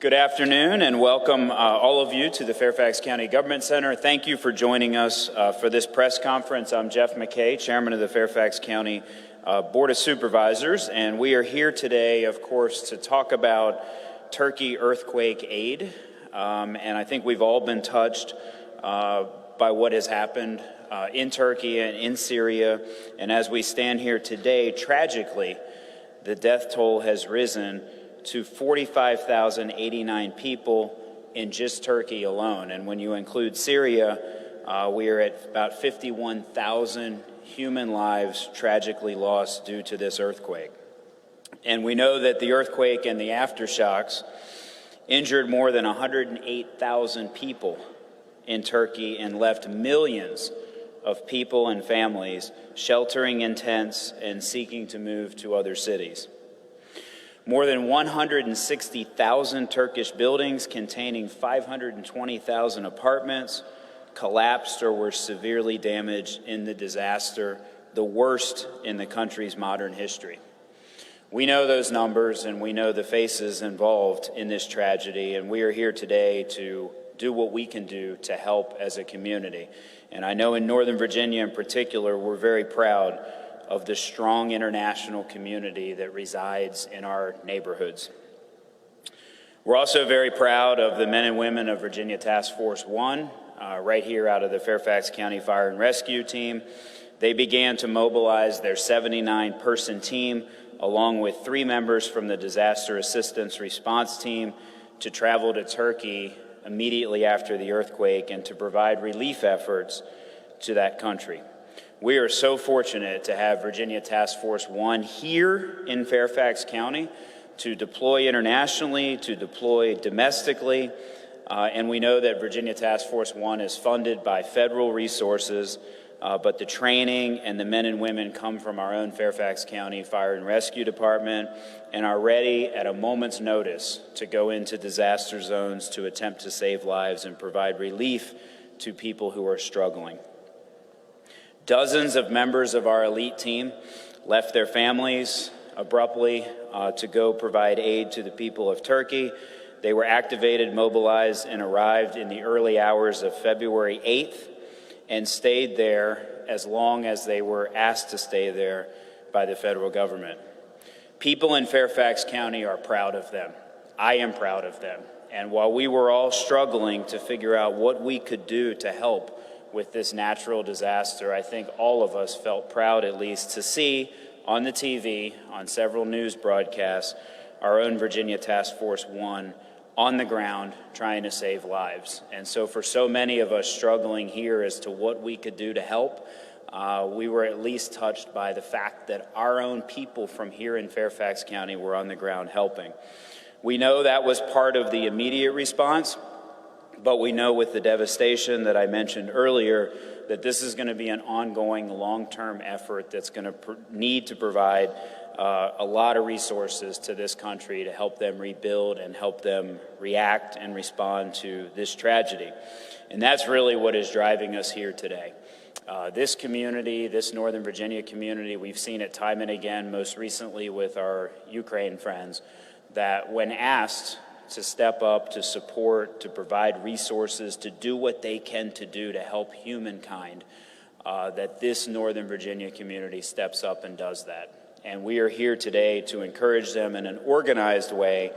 Good afternoon and welcome all of you to the Fairfax County Government Center. Thank you for joining us for this press conference. I'm Jeff McKay, Chairman of the Fairfax County Board of Supervisors, and we are here today, of course, to talk about Turkey earthquake aid. And I think we've all been touched by what has happened in Turkey and in Syria. And as we stand here today, tragically, the death toll has risen to 45,089 people in just Turkey alone. And when you include Syria, we are at about 51,000 human lives tragically lost due to this earthquake. And we know that the earthquake and the aftershocks injured more than 108,000 people in Turkey and left millions of people and families sheltering in tents and seeking to move to other cities. More than 160,000 Turkish buildings containing 520,000 apartments collapsed or were severely damaged in the disaster, the worst in the country's modern history. We know those numbers and we know the faces involved in this tragedy, and we are here today to do what we can do to help as a community. And I know in Northern Virginia in particular, we're very proud of the strong international community that resides in our neighborhoods. We're also very proud of the men and women of Virginia Task Force 1, right here out of the Fairfax County Fire and Rescue Team. They began to mobilize their 79-person team, along with 3 members from the Disaster Assistance Response Team, to travel to Turkey immediately after the earthquake and to provide relief efforts to that country. We are so fortunate to have Virginia Task Force 1 here in Fairfax County to deploy internationally, to deploy domestically, and we know that Virginia Task Force 1 is funded by federal resources, but the training and the men and women come from our own Fairfax County Fire and Rescue Department and are ready at a moment's notice to go into disaster zones to attempt to save lives and provide relief to people who are struggling. Dozens of members of our elite team left their families abruptly to go provide aid to the people of Turkey. They were activated, mobilized, and arrived in the early hours of February 8th and stayed there as long as they were asked to stay there by the federal government. People in Fairfax County are proud of them. I am proud of them. And while we were all struggling to figure out what we could do to help with this natural disaster, I think all of us felt proud, at least, to see on the TV, on several news broadcasts, our own Virginia Task Force 1 on the ground trying to save lives. And so for so many of us struggling here as to what we could do to help, we were at least touched by the fact that our own people from here in Fairfax County were on the ground helping. We know that was part of the immediate response, but we know with the devastation that I mentioned earlier that this is going to be an ongoing long-term effort that's going to need to provide a lot of resources to this country to help them rebuild and help them react and respond to this tragedy. And that's really what is driving us here today. This community, this Northern Virginia community, we've seen it time and again, most recently with our Ukraine friends, that when asked to step up, to support, to provide resources, to do what they can to do to help humankind, that this Northern Virginia community steps up and does that. And we are here today to encourage them in an organized way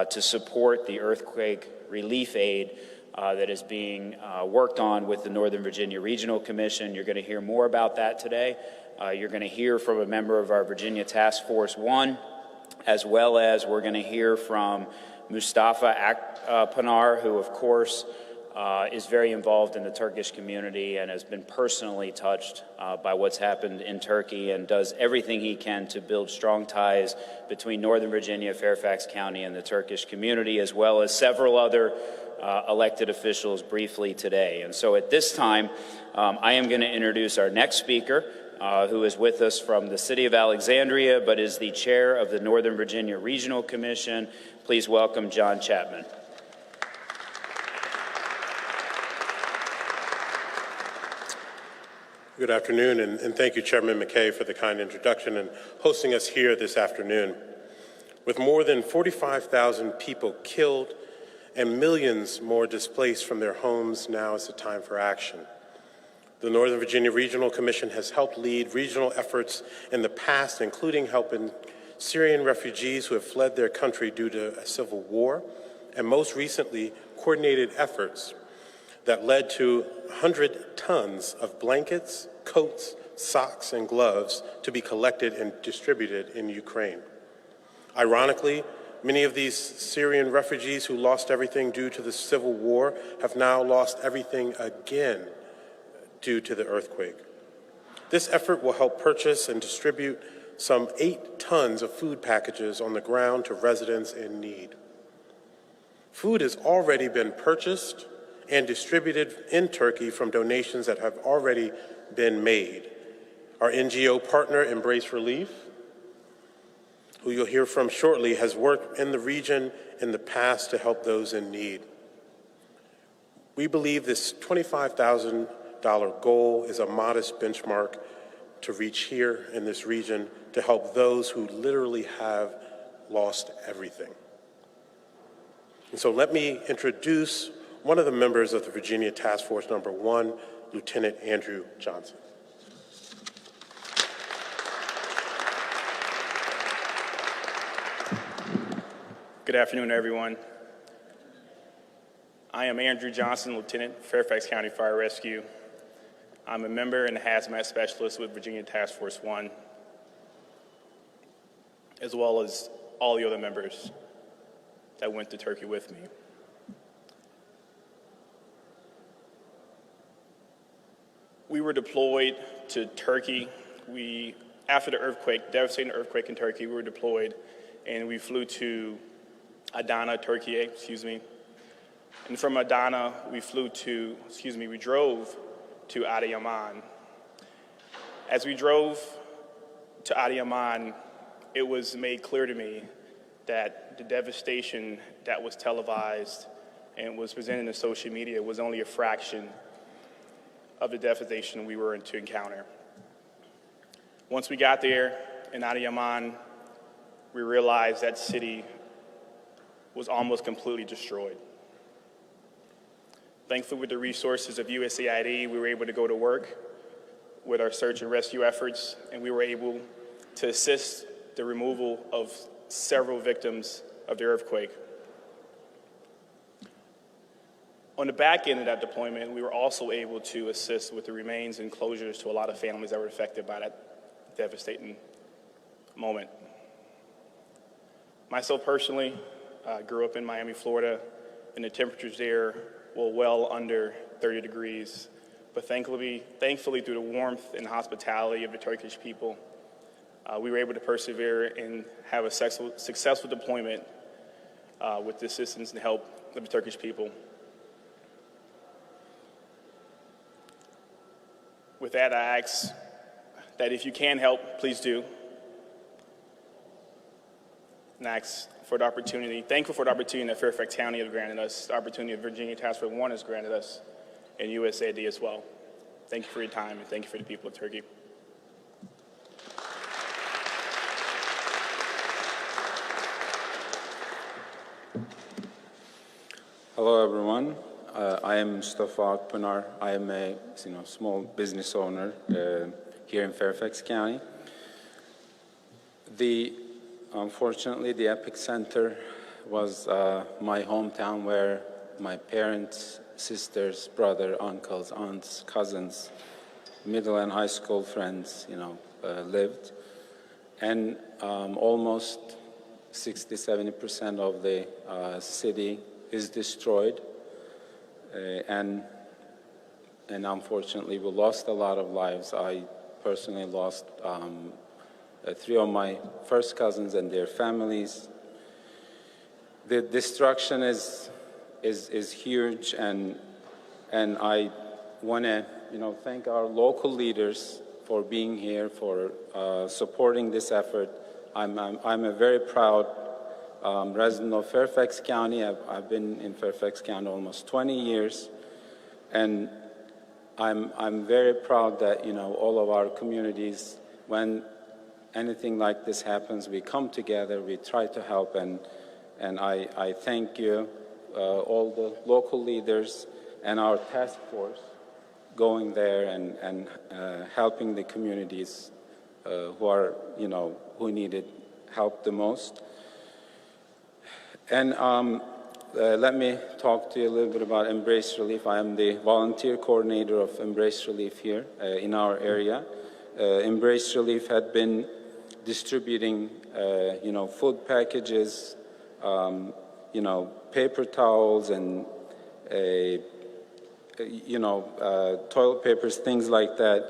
to support the earthquake relief aid that is being worked on with the Northern Virginia Regional Commission. You're going to hear more about that today. You're going to hear from a member of our Virginia Task Force 1, as well as we're going to hear from Mustafa Akpinar, who, of course, is very involved in the Turkish community and has been personally touched by what's happened in Turkey and does everything he can to build strong ties between Northern Virginia, Fairfax County, and the Turkish community, as well as several other elected officials briefly today. And so at this time, I am going to introduce our next speaker, who is with us from the city of Alexandria, but is the chair of the Northern Virginia Regional Commission. Please welcome John Chapman. Good afternoon, and thank you, Chairman McKay, for the kind introduction and hosting us here this afternoon. With more than 45,000 people killed and millions more displaced from their homes, now is the time for action. The Northern Virginia Regional Commission has helped lead regional efforts in the past, including helping Syrian refugees who have fled their country due to a civil war, and most recently, coordinated efforts that led to 100 tons of blankets, coats, socks, and gloves to be collected and distributed in Ukraine. Ironically, many of these Syrian refugees who lost everything due to the civil war have now lost everything again due to the earthquake. This effort will help purchase and distribute some 8 tons of food packages on the ground to residents in need. Food has already been purchased and distributed in Turkey from donations that have already been made. Our NGO partner, Embrace Relief, who you'll hear from shortly, has worked in the region in the past to help those in need. We believe this $25,000 goal is a modest benchmark to reach here in this region to help those who literally have lost everything. And so let me introduce one of the members of the Virginia Task Force Number 1, Lieutenant Andrew Johnson. Good afternoon, everyone. I am Andrew Johnson, Lieutenant, Fairfax County Fire Rescue. I'm a member and hazmat specialist with Virginia Task Force 1, as well as all the other members that went to Turkey with me. We were deployed to Turkey. After the earthquake, devastating earthquake in Turkey, we were deployed and we flew to Adana, Turkey, And from Adana, we drove to Adıyaman. As we drove to Adıyaman, it was made clear to me that the devastation that was televised and was presented in social media was only a fraction of the devastation we were to encounter. Once we got there in Adıyaman, we realized that city was almost completely destroyed. Thankfully, with the resources of USAID, we were able to go to work with our search and rescue efforts, and we were able to assist the removal of several victims of the earthquake. On the back end of that deployment, we were also able to assist with the remains and closures to a lot of families that were affected by that devastating moment. Myself personally, grew up in Miami, Florida, and the temperatures there were well under 30 degrees. But thankfully, through the warmth and hospitality of the Turkish people, we were able to persevere and have a successful deployment with the assistance and help of the Turkish people. With that, I ask that if you can help, please do. And ask for the opportunity, thankful for the opportunity that Fairfax County has granted us, the opportunity that Virginia Task Force 1 has granted us, and USAID as well. Thank you for your time, and thank you for the people of Turkey. Hello, everyone. I am Mustafa Akpınar. I am a small business owner here in Fairfax County. Unfortunately, the epicenter was my hometown, where my parents, sisters, brother, uncles, aunts, cousins, middle and high school friends, lived. And almost 60–70% of the city is destroyed. And unfortunately, we lost a lot of lives. I personally lost 3 of my first cousins and their families. The destruction is huge, and I want to thank our local leaders for being here, for supporting this effort. I'm a very proud resident of Fairfax County. I've been in Fairfax County almost 20 years, and I'm very proud that all of our communities, when anything like this happens, we come together, we try to help, and I thank you all the local leaders and our task force going there and helping the communities who are, who needed help the most. And let me talk to you a little bit about Embrace Relief. I am the volunteer coordinator of Embrace Relief here in our area. Embrace Relief had been distributing, food packages, paper towels and, toilet papers, things like that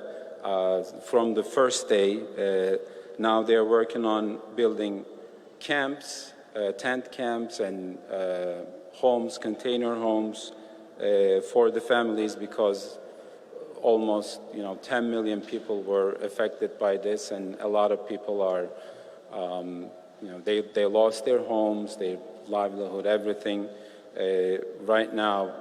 from the first day. Now they're working on building camps, tent camps and homes, container homes for the families because almost 10 million people were affected by this, and a lot of people are, they lost their homes, their livelihood, everything. Right now,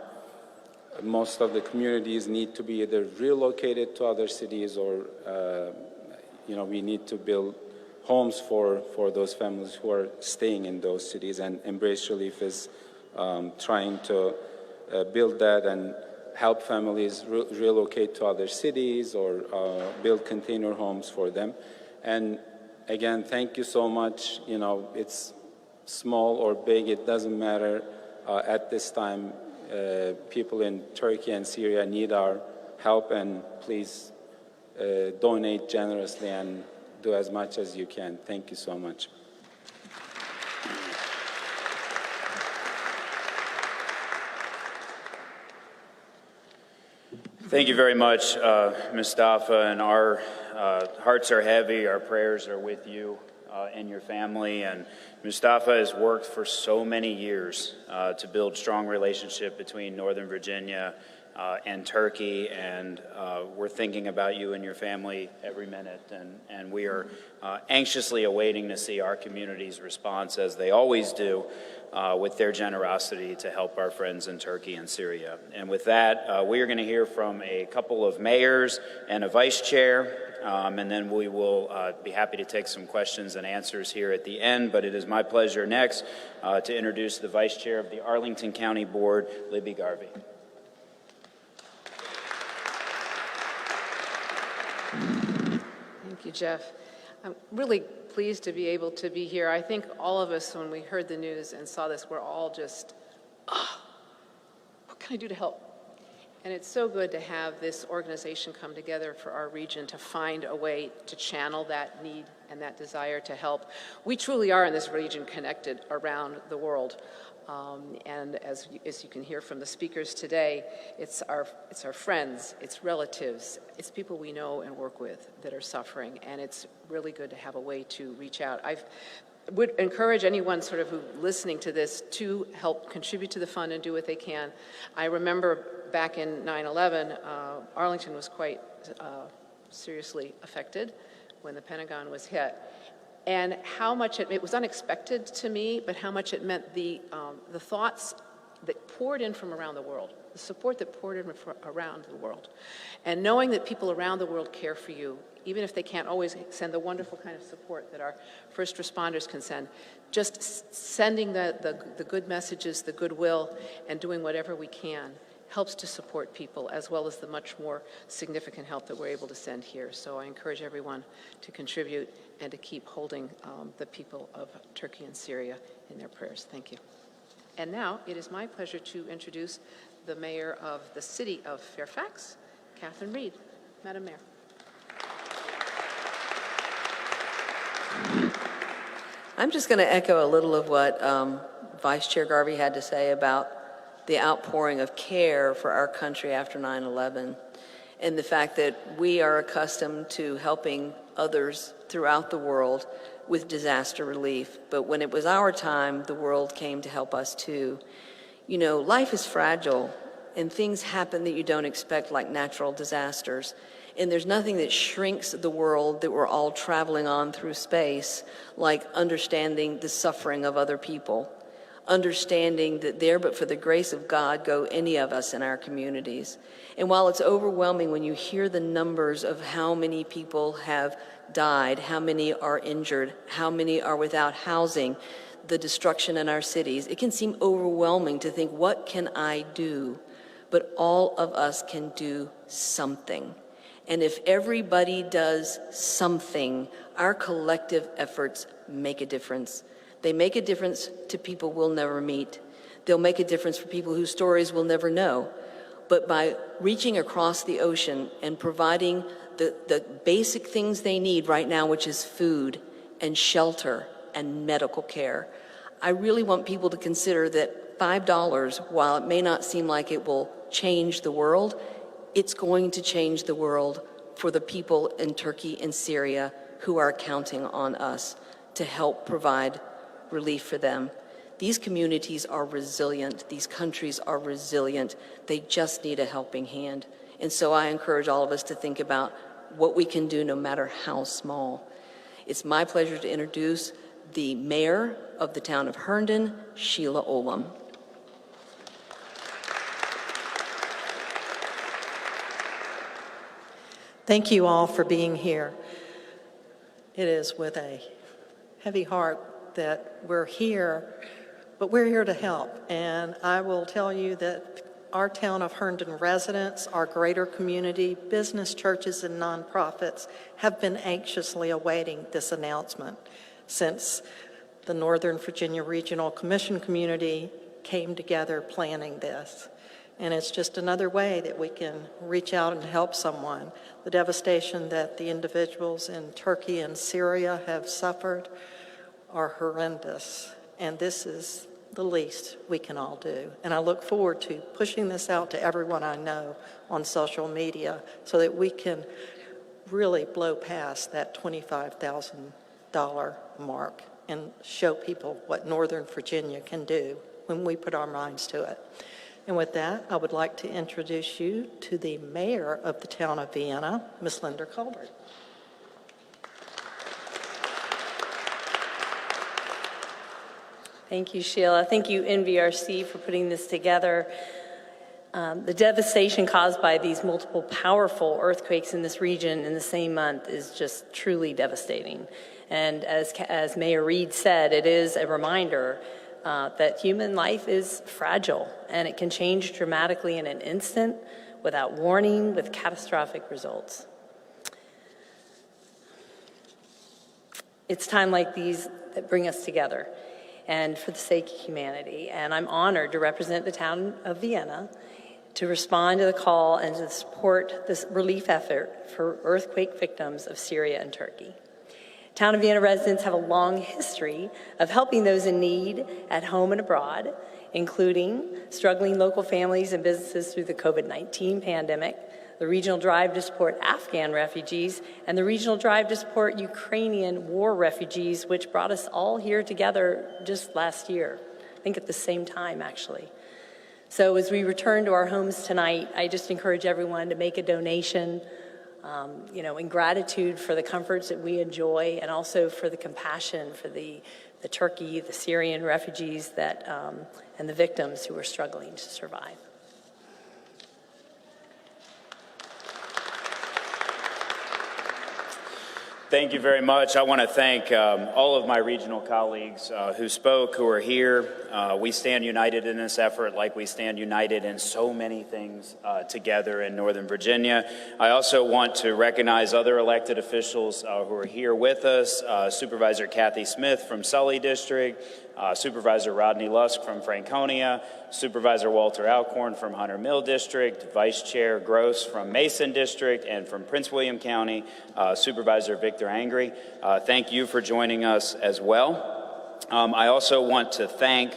most of the communities need to be either relocated to other cities or, we need to build homes for those families who are staying in those cities, and Embrace Relief is trying to build that and help families relocate to other cities or build container homes for them. And again, thank you so much. It's small or big, it doesn't matter. At this time, people in Turkey and Syria need our help, and please donate generously and do as much as you can. Thank you so much. Thank you very much, Mustafa, and our hearts are heavy, our prayers are with you and your family. And Mustafa has worked for so many years to build strong relationship between Northern Virginia and Turkey, and we're thinking about you and your family every minute, and we are anxiously awaiting to see our community's response, as they always do, with their generosity to help our friends in Turkey and Syria. And with that, we are going to hear from a couple of mayors and a vice chair, and then we will be happy to take some questions and answers here at the end. But it is my pleasure next to introduce the vice chair of the Arlington County Board, Libby Garvey. Thank you, Jeff. I'm really pleased to be able to be here. I think all of us, when we heard the news and saw this, we're all just, what can I do to help? And it's so good to have this organization come together for our region to find a way to channel that need and that desire to help. We truly are in this region connected around the world. And as you can hear from the speakers today, it's our friends, it's relatives, it's people we know and work with that are suffering, and it's really good to have a way to reach out. I would encourage anyone sort of who listening to this to help contribute to the fund and do what they can. I remember back in 9/11, Arlington was quite seriously affected when the Pentagon was hit. And how much it was unexpected to me, but how much it meant the thoughts that poured in from around the world, the support that poured in from around the world. And knowing that people around the world care for you, even if they can't always send the wonderful kind of support that our first responders can send, just sending the good messages, the goodwill, and doing whatever we can helps to support people, as well as the much more significant help that we're able to send here. So I encourage everyone to contribute and to keep holding the people of Turkey and Syria in their prayers. Thank you. And now it is my pleasure to introduce the mayor of the city of Fairfax, Catherine Reed. Madam Mayor. I'm just going to echo a little of what Vice Chair Garvey had to say about the outpouring of care for our country after 9/11, and the fact that we are accustomed to helping others throughout the world with disaster relief. But when it was our time, the world came to help us too. You know, life is fragile, and things happen that you don't expect, like natural disasters. And there's nothing that shrinks the world that we're all traveling on through space like understanding the suffering of other people. Understanding that there, but for the grace of God, go any of us in our communities. And while it's overwhelming when you hear the numbers of how many people have died, how many are injured, how many are without housing, the destruction in our cities, it can seem overwhelming to think, what can I do? But all of us can do something. And if everybody does something, our collective efforts make a difference. They make a difference to people we'll never meet. They'll make a difference for people whose stories we'll never know. But by reaching across the ocean and providing the basic things they need right now, which is food and shelter and medical care, I really want people to consider that $5, while it may not seem like it will change the world, it's going to change the world for the people in Turkey and Syria who are counting on us to help provide relief for them. These communities are resilient. These countries are resilient. They just need a helping hand. And so I encourage all of us to think about what we can do no matter how small. It's my pleasure to introduce the mayor of the town of Herndon, Sheila Olem. Thank you all for being here. It is with a heavy heart that we're here, but we're here to help. And I will tell you that our town of Herndon residents, our greater community, business, churches, and nonprofits have been anxiously awaiting this announcement since the Northern Virginia Regional Commission community came together planning this. And it's just another way that we can reach out and help someone. The devastation that the individuals in Turkey and Syria have suffered are horrendous, and this is the least we can all do. And I look forward to pushing this out to everyone I know on social media so that we can really blow past that $25,000 mark and show people what Northern Virginia can do when we put our minds to it. And with that, I would like to introduce you to the mayor of the town of Vienna, Ms. Linda Colbert. Thank you, Sheila. Thank you, NVRC, for putting this together. The devastation caused by these multiple powerful earthquakes in this region in the same month is just truly devastating. And as Mayor Reed said, it is a reminder that human life is fragile and it can change dramatically in an instant without warning, with catastrophic results. It's time like these that bring us together and for the sake of humanity. And I'm honored to represent the town of Vienna to respond to the call and to support this relief effort for earthquake victims of Syria and Turkey. Town of Vienna residents have a long history of helping those in need at home and abroad, including struggling local families and businesses through the COVID-19 pandemic, the regional drive to support Afghan refugees, and the regional drive to support Ukrainian war refugees, which brought us all here together just last year, I think at the same time, actually. So as we return to our homes tonight, I just encourage everyone to make a donation, in gratitude for the comforts that we enjoy and also for the compassion for the Turkey, the Syrian refugees and the victims who are struggling to survive. Thank you very much. I want to thank all of my regional colleagues who spoke, who are here. We stand united in this effort like we stand united in so many things together in Northern Virginia. I also want to recognize other elected officials who are here with us. Supervisor Kathy Smith from Sully District, Supervisor Rodney Lusk from Franconia, Supervisor Walter Alcorn from Hunter Mill District, Vice Chair Gross from Mason District, and from Prince William County, Supervisor Victor Angry. Thank you for joining us as well. I also want to thank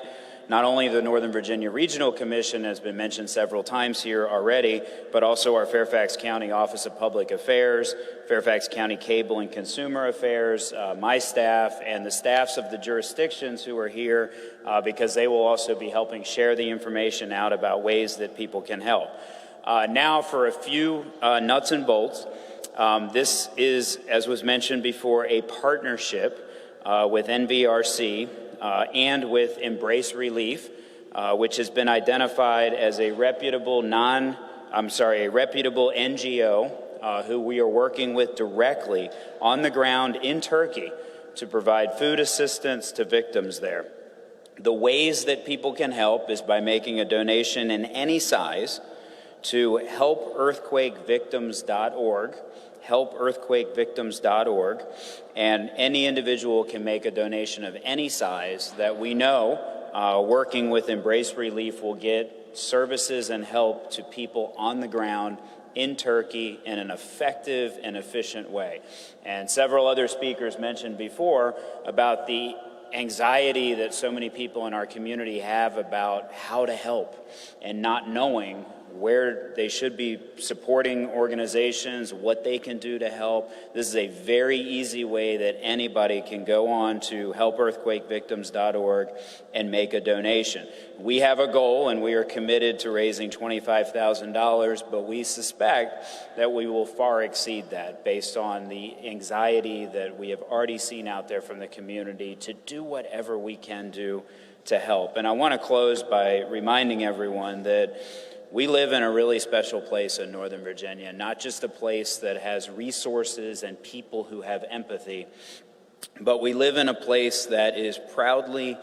not only the Northern Virginia Regional Commission, has been mentioned several times here already, but also our Fairfax County Office of Public Affairs, Fairfax County Cable and Consumer Affairs, my staff, and the staffs of the jurisdictions who are here because they will also be helping share the information out about ways that people can help. Now for a few nuts and bolts. This is, as was mentioned before, a partnership with NVRC and with Embrace Relief, which has been identified as a reputable NGO who we are working with directly on the ground in Turkey to provide food assistance to victims there. The ways that people can help is by making a donation in any size to helpearthquakevictims.org, helpearthquakevictims.org, and any individual can make a donation of any size that we know, working with Embrace Relief, will get services and help to people on the ground in Turkey in an effective and efficient way. And several other speakers mentioned before about the anxiety that so many people in our community have about how to help and not knowing where they should be supporting organizations, what they can do to help. This is a very easy way that anybody can go on to helpearthquakevictims.org and make a donation. We have a goal, and we are committed to raising $25,000, but we suspect that we will far exceed that based on the anxiety that we have already seen out there from the community to do whatever we can do to help. And I want to close by reminding everyone that we live in a really special place in Northern Virginia, not just a place that has resources and people who have empathy, but we live in a place that is proudly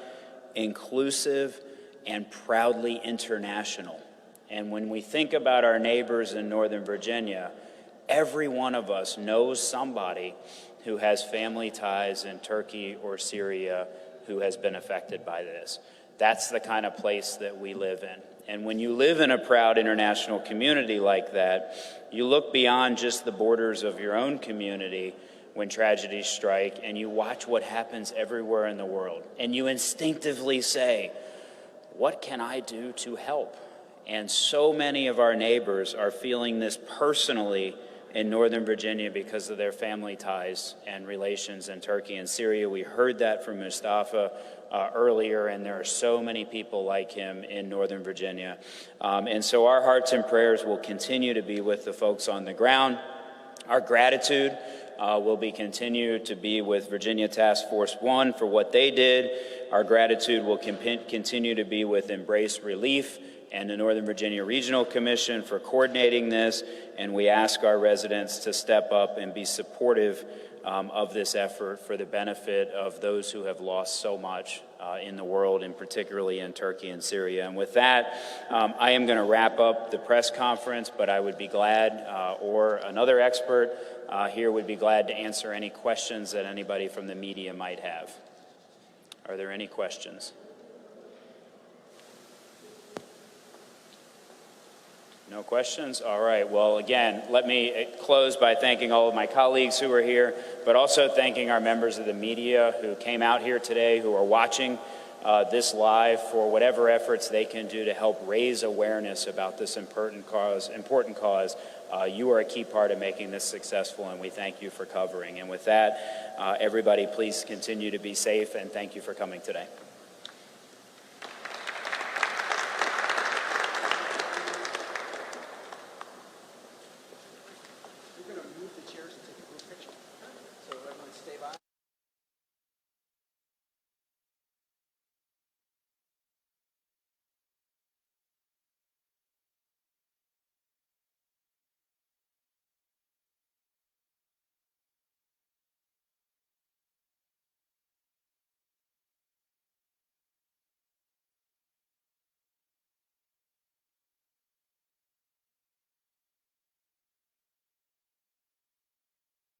inclusive and proudly international. And when we think about our neighbors in Northern Virginia, every one of us knows somebody who has family ties in Turkey or Syria who has been affected by this. That's the kind of place that we live in. And when you live in a proud international community like that, you look beyond just the borders of your own community when tragedies strike, and you watch what happens everywhere in the world. And you instinctively say, what can I do to help? And so many of our neighbors are feeling this personally in Northern Virginia because of their family ties and relations in Turkey and Syria. We heard that from Mustafa earlier, and there are so many people like him in Northern Virginia. And so our hearts and prayers will continue to be with the folks on the ground. Our gratitude will be continued to be with Virginia Task Force 1 for what they did. Our gratitude will continue to be with Embrace Relief and the Northern Virginia Regional Commission for coordinating this, and we ask our residents to step up and be supportive of this effort for the benefit of those who have lost so much in the world, and particularly in Turkey and Syria. And with that, I am going to wrap up the press conference, but I would be glad, or another expert here would be glad to answer any questions that anybody from the media might have. Are there any questions? No questions? All right. Well, again, let me close by thanking all of my colleagues who are here, but also thanking our members of the media who came out here today, who are watching this live, for whatever efforts they can do to help raise awareness about this important cause. You are a key part of making this successful, and we thank you for covering. And with that, everybody, please continue to be safe, and thank you for coming today.